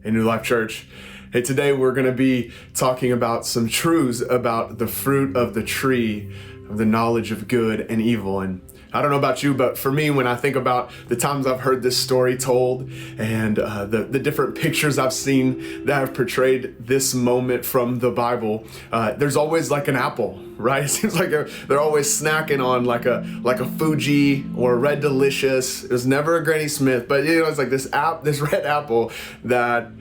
in New Life Church. Hey, today we're going to be talking about some truths about the fruit of the tree of the knowledge of good and evil. And I don't know about you, but for me, when I think about the times I've heard this story told and the different pictures I've seen that have portrayed this moment from the Bible, there's always like an apple, right? It seems like they're always snacking on like a Fuji or a Red Delicious. It was never a Granny Smith, but it's like this red apple that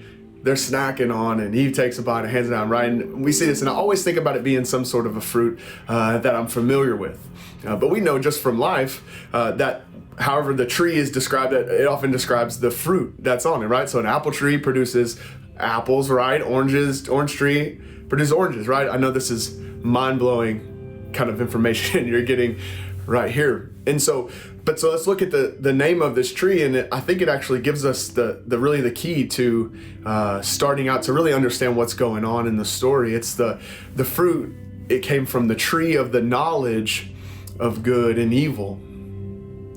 they're snacking on, and Eve takes a bite and hands it down, right? And we see this, and I always think about it being some sort of a fruit that I'm familiar with. But we know just from life that however the tree is described, it often describes the fruit that's on it, right? So an apple tree produces apples, right? Orange tree produces oranges, right? I know this is mind-blowing kind of information you're getting right here. And so let's look at the name of this tree, and I think it actually gives us the key to starting out to really understand what's going on in the story. It's the fruit. It came from the tree of the knowledge of good and evil.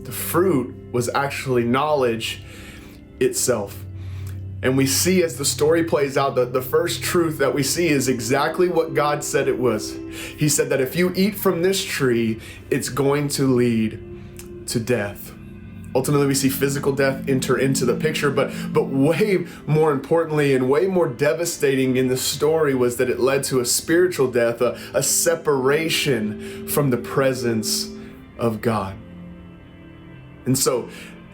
The fruit was actually knowledge itself. And we see as the story plays out that the first truth that we see is exactly what God said it was. He said that if you eat from this tree, it's going to lead to death. Ultimately, we see physical death enter into the picture, but way more importantly and way more devastating in the story was that it led to a spiritual death, a separation from the presence of God. And so,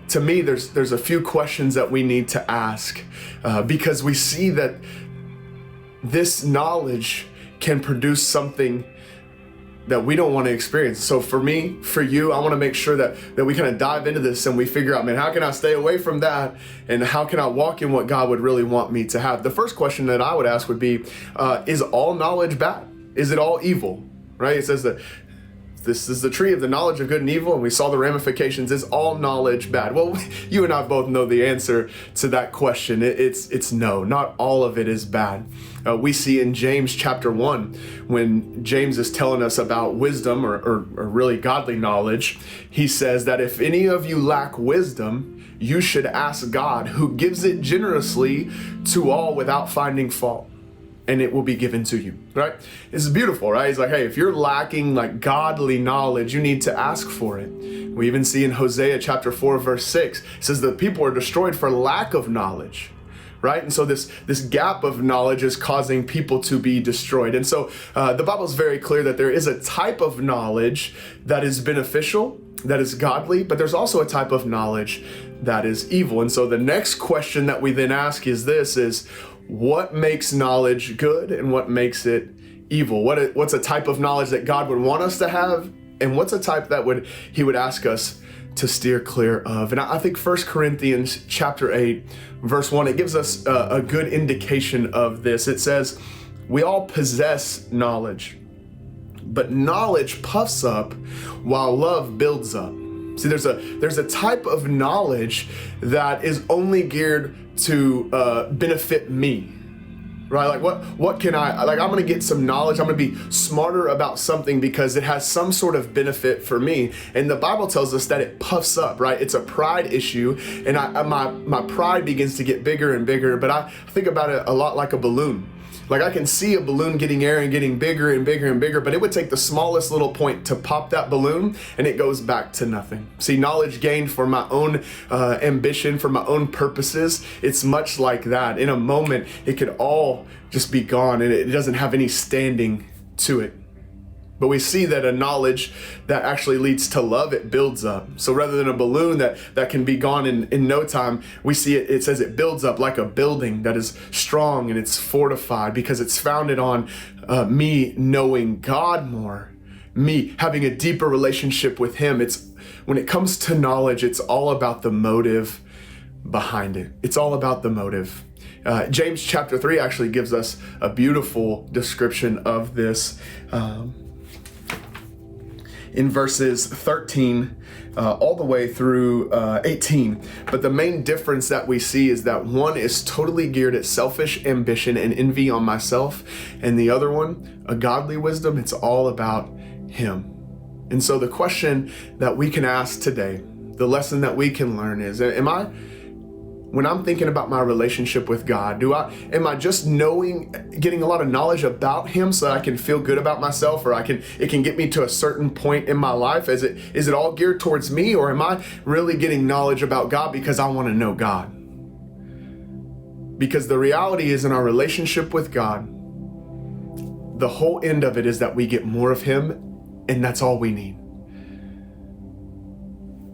to me, there's a few questions that we need to ask because we see that this knowledge can produce something that we don't want to experience. So for me, for you, I want to make sure that we kind of dive into this and we figure out, man, how can I stay away from that? And how can I walk in what God would really want me to have? The first question that I would ask would be, is all knowledge bad? Is it all evil? Right? It says that this is the tree of the knowledge of good and evil, and we saw the ramifications. Is all knowledge bad? Well, you and I both know the answer to that question. It's no, not all of it is bad. We see in James chapter 1, when James is telling us about wisdom or really godly knowledge, he says that if any of you lack wisdom, you should ask God, who gives it generously to all without finding fault, and it will be given to you, right? This is beautiful, right? He's like, hey, if you're lacking like godly knowledge, you need to ask for it. We even see in Hosea chapter 4, verse 6, it says that people are destroyed for lack of knowledge, right? And so this gap of knowledge is causing people to be destroyed. And so the Bible is very clear that there is a type of knowledge that is beneficial, that is godly, but there's also a type of knowledge that is evil. And so the next question that we then ask is what makes knowledge good and what makes it evil? What's a type of knowledge that God would want us to have, and what's a type that He would ask us to steer clear of? And I think 1 Corinthians chapter 8, verse 1, it gives us a good indication of this. It says, we all possess knowledge, but knowledge puffs up while love builds up. See, there's a type of knowledge that is only geared to benefit me, right? Like what can I'm gonna get some knowledge, I'm gonna be smarter about something because it has some sort of benefit for me. And the Bible tells us that it puffs up, right? It's a pride issue, and my pride begins to get bigger and bigger, but I think about it a lot like a balloon. Like I can see a balloon getting air and getting bigger and bigger and bigger, but it would take the smallest little point to pop that balloon and it goes back to nothing. See, knowledge gained for my own ambition, for my own purposes, it's much like that. In a moment, it could all just be gone and it doesn't have any standing to it. But we see that a knowledge that actually leads to love, it builds up. So rather than a balloon that can be gone in no time, we see it says it builds up like a building that is strong and it's fortified because it's founded on me knowing God more, me having a deeper relationship with Him. When it comes to knowledge, it's all about the motive behind it. It's all about the motive. James chapter 3 actually gives us a beautiful description of this. In verses 13 all the way through 18. But the main difference that we see is that one is totally geared at selfish ambition and envy on myself, and the other one, a godly wisdom, it's all about Him. And so the question that we can ask today, the lesson that we can learn is, am when I'm thinking about my relationship with God, am I just getting a lot of knowledge about Him so that I can feel good about myself, or it can get me to a certain point in my life? Is it all geared towards me, or am I really getting knowledge about God because I want to know God? Because the reality is, in our relationship with God, the whole end of it is that we get more of Him, and that's all we need.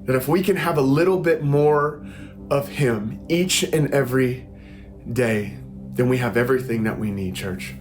That if we can have a little bit more of Him each and every day, then we have everything that we need, church.